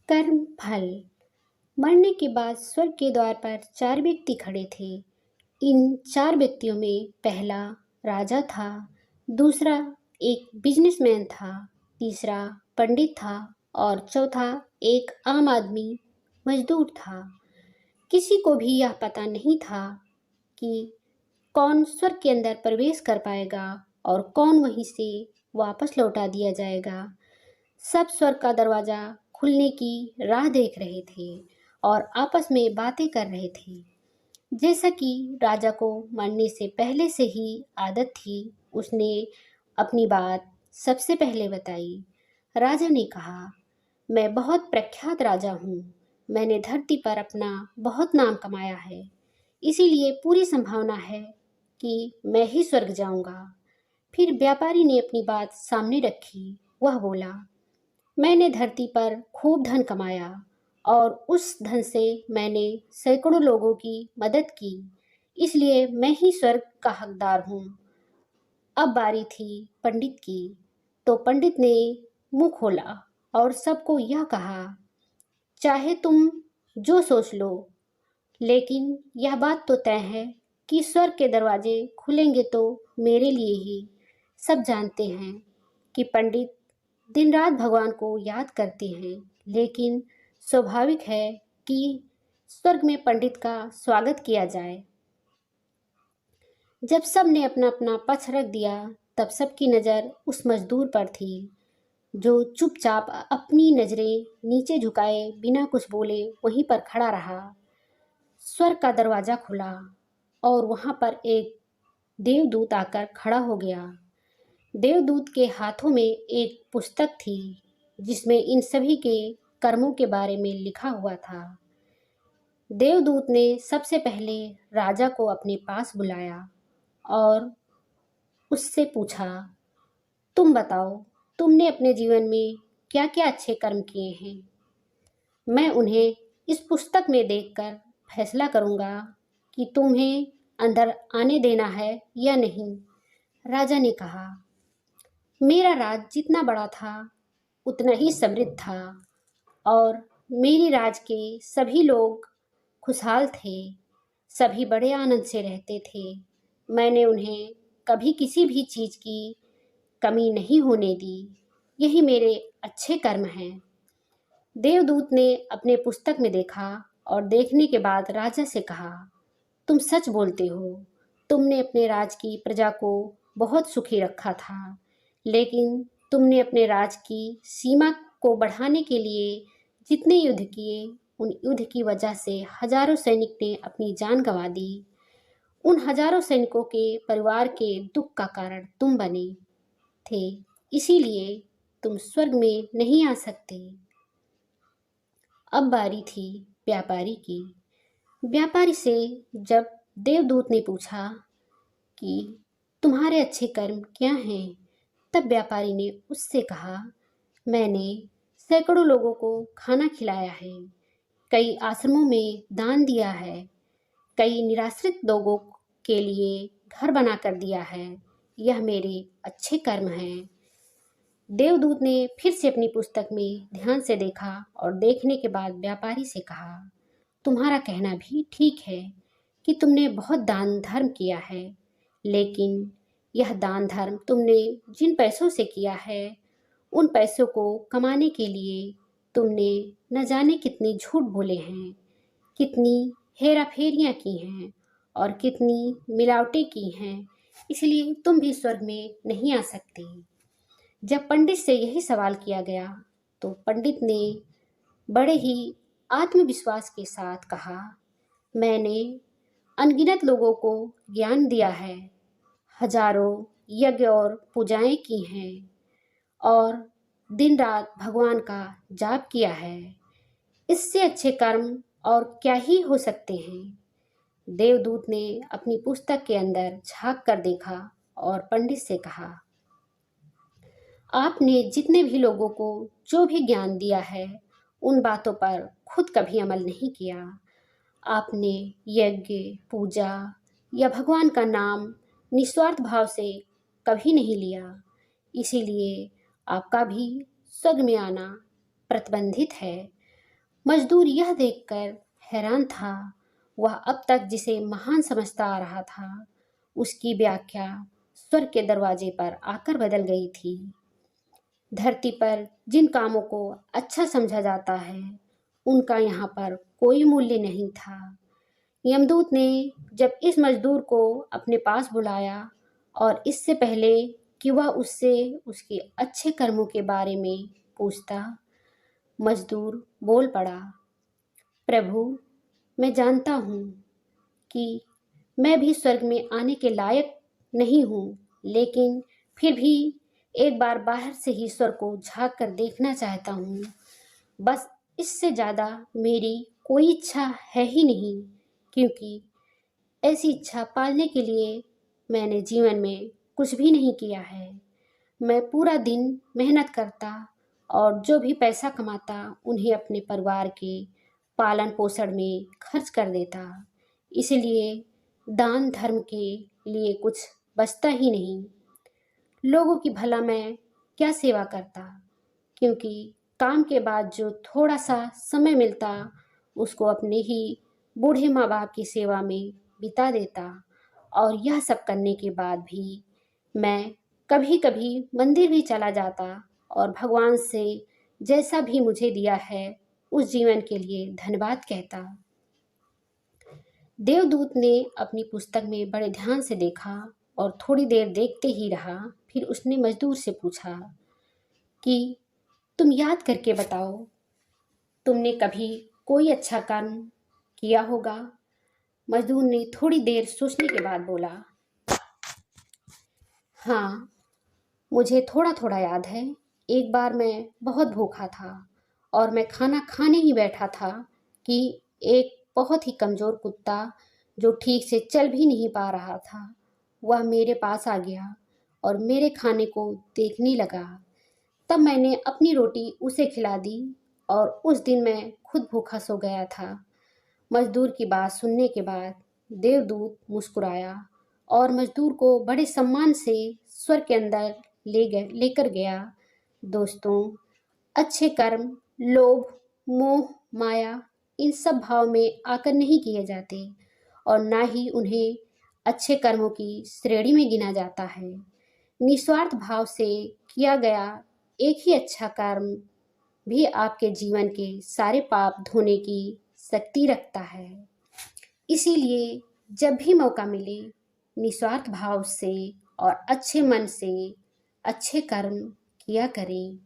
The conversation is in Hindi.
कर्म फल। मरने के बाद स्वर्ग के द्वार पर 4 व्यक्ति खड़े थे। इन 4 व्यक्तियों में पहला राजा था, दूसरा एक बिजनेसमैन था, तीसरा पंडित था और चौथा एक आम आदमी मजदूर था। किसी को भी यह पता नहीं था कि कौन स्वर्ग के अंदर प्रवेश कर पाएगा और कौन वहीं से वापस लौटा दिया जाएगा। सब स्वर्ग का दरवाजा खुलने की राह देख रहे थे और आपस में बातें कर रहे थे। जैसा कि राजा को मरने से पहले से ही आदत थी, उसने अपनी बात सबसे पहले बताई। राजा ने कहा, मैं बहुत प्रख्यात राजा हूँ। मैंने धरती पर अपना बहुत नाम कमाया है, इसीलिए पूरी संभावना है कि मैं ही स्वर्ग जाऊंगा। फिर व्यापारी ने अपनी बात सामने रखी। वह बोला, मैंने धरती पर खूब धन कमाया और उस धन से मैंने सैकड़ों लोगों की मदद की, इसलिए मैं ही स्वर्ग का हकदार हूँ। अब बारी थी पंडित की। तो पंडित ने मुंह खोला और सबको यह कहा, चाहे तुम जो सोच लो, लेकिन यह बात तो तय है कि स्वर्ग के दरवाजे खुलेंगे तो मेरे लिए ही। सब जानते हैं कि पंडित दिन रात भगवान को याद करते हैं, लेकिन स्वाभाविक है कि स्वर्ग में पंडित का स्वागत किया जाए। जब सब ने अपना अपना पक्ष रख दिया, तब सबकी नज़र उस मजदूर पर थी जो चुपचाप अपनी नज़रें नीचे झुकाए बिना कुछ बोले वहीं पर खड़ा रहा। स्वर्ग का दरवाज़ा खुला और वहाँ पर एक देवदूत आकर खड़ा हो गया। देवदूत के हाथों में एक पुस्तक थी जिसमें इन सभी के कर्मों के बारे में लिखा हुआ था। देवदूत ने सबसे पहले राजा को अपने पास बुलाया और उससे पूछा, तुम बताओ, तुमने अपने जीवन में क्या क्या अच्छे कर्म किए हैं? मैं उन्हें इस पुस्तक में देखकर फैसला करूँगा कि तुम्हें अंदर आने देना है या नहीं। राजा ने कहा, मेरा राज जितना बड़ा था उतना ही समृद्ध था और मेरी राज के सभी लोग खुशहाल थे। सभी बड़े आनंद से रहते थे। मैंने उन्हें कभी किसी भी चीज़ की कमी नहीं होने दी। यही मेरे अच्छे कर्म हैं। देवदूत ने अपने पुस्तक में देखा और देखने के बाद राजा से कहा, तुम सच बोलते हो। तुमने अपने राज की प्रजा को बहुत सुखी रखा था, लेकिन तुमने अपने राज की सीमा को बढ़ाने के लिए जितने युद्ध किए, उन युद्ध की वजह से हजारों सैनिक ने अपनी जान गंवा दी। उन हजारों सैनिकों के परिवार के दुख का कारण तुम बने थे, इसीलिए तुम स्वर्ग में नहीं आ सकते। अब बारी थी व्यापारी की। व्यापारी से जब देवदूत ने पूछा कि तुम्हारे अच्छे कर्म क्या हैं, तब व्यापारी ने उससे कहा, मैंने सैकड़ों लोगों को खाना खिलाया है, कई आश्रमों में दान दिया है, कई निराश्रित लोगों के लिए घर बना कर दिया है। यह मेरे अच्छे कर्म हैं। देवदूत ने फिर से अपनी पुस्तक में ध्यान से देखा और देखने के बाद व्यापारी से कहा, तुम्हारा कहना भी ठीक है कि तुमने बहुत दान धर्म किया है, लेकिन यह दान धर्म तुमने जिन पैसों से किया है, उन पैसों को कमाने के लिए तुमने न जाने कितने झूठ बोले हैं, कितनी हेरा फेरियाँ की हैं और कितनी मिलावटें की हैं, इसलिए तुम भी स्वर्ग में नहीं आ सकते। जब पंडित से यही सवाल किया गया तो पंडित ने बड़े ही आत्मविश्वास के साथ कहा, मैंने अनगिनत लोगों को ज्ञान दिया है, हजारों यज्ञ और पूजाएं की हैं और दिन रात भगवान का जाप किया है। इससे अच्छे कर्म और क्या ही हो सकते हैं। देवदूत ने अपनी पुस्तक के अंदर झांक कर देखा और पंडित से कहा, आपने जितने भी लोगों को जो भी ज्ञान दिया है, उन बातों पर खुद कभी अमल नहीं किया। आपने यज्ञ, पूजा या भगवान का नाम निस्वार्थ भाव से कभी नहीं लिया, इसीलिए आपका भी स्वर्ग में आना प्रतिबंधित है। मजदूर यह देखकर हैरान था। वह अब तक जिसे महान समझता आ रहा था, उसकी व्याख्या स्वर्ग के दरवाजे पर आकर बदल गई थी। धरती पर जिन कामों को अच्छा समझा जाता है, उनका यहाँ पर कोई मूल्य नहीं था। यमदूत ने जब इस मजदूर को अपने पास बुलाया और इससे पहले कि वह उससे उसके अच्छे कर्मों के बारे में पूछता, मजदूर बोल पड़ा, प्रभु, मैं जानता हूँ कि मैं भी स्वर्ग में आने के लायक नहीं हूँ, लेकिन फिर भी एक बार बाहर से ही स्वर्ग को झांक कर देखना चाहता हूँ। बस इससे ज़्यादा मेरी कोई इच्छा है ही नहीं, क्योंकि ऐसी इच्छा पालने के लिए मैंने जीवन में कुछ भी नहीं किया है। मैं पूरा दिन मेहनत करता और जो भी पैसा कमाता उन्हें अपने परिवार के पालन पोषण में खर्च कर देता। इसलिए दान धर्म के लिए कुछ बचता ही नहीं। लोगों की भला मैं क्या सेवा करता, क्योंकि काम के बाद जो थोड़ा सा समय मिलता उसको अपने ही बूढ़े माँ बाप की सेवा में बिता देता। और यह सब करने के बाद भी मैं कभी कभी मंदिर भी चला जाता और भगवान से जैसा भी मुझे दिया है उस जीवन के लिए धन्यवाद कहता। देवदूत ने अपनी पुस्तक में बड़े ध्यान से देखा और थोड़ी देर देखते ही रहा। फिर उसने मजदूर से पूछा कि तुम याद करके बताओ, तुमने कभी कोई अच्छा कर्म किया होगा? मजदूर ने थोड़ी देर सोचने के बाद बोला, हाँ, मुझे थोड़ा थोड़ा याद है। एक बार मैं बहुत भूखा था और मैं खाना खाने ही बैठा था कि एक बहुत ही कमज़ोर कुत्ता जो ठीक से चल भी नहीं पा रहा था, वह मेरे पास आ गया और मेरे खाने को देखने लगा। तब मैंने अपनी रोटी उसे खिला दी और उस दिन मैं खुद भूखा सो गया था। मजदूर की बात सुनने के बाद देवदूत मुस्कुराया और मजदूर को बड़े सम्मान से स्वर्ग के अंदर लेकर गया। दोस्तों, अच्छे कर्म लोभ, मोह, माया इन सब भाव में आकर नहीं किए जाते और ना ही उन्हें अच्छे कर्मों की श्रेणी में गिना जाता है। निस्वार्थ भाव से किया गया एक ही अच्छा कर्म भी आपके जीवन के सारे पाप धोने की शक्ति रखता है। इसीलिए जब भी मौका मिले, निस्वार्थ भाव से और अच्छे मन से अच्छे कर्म किया करें।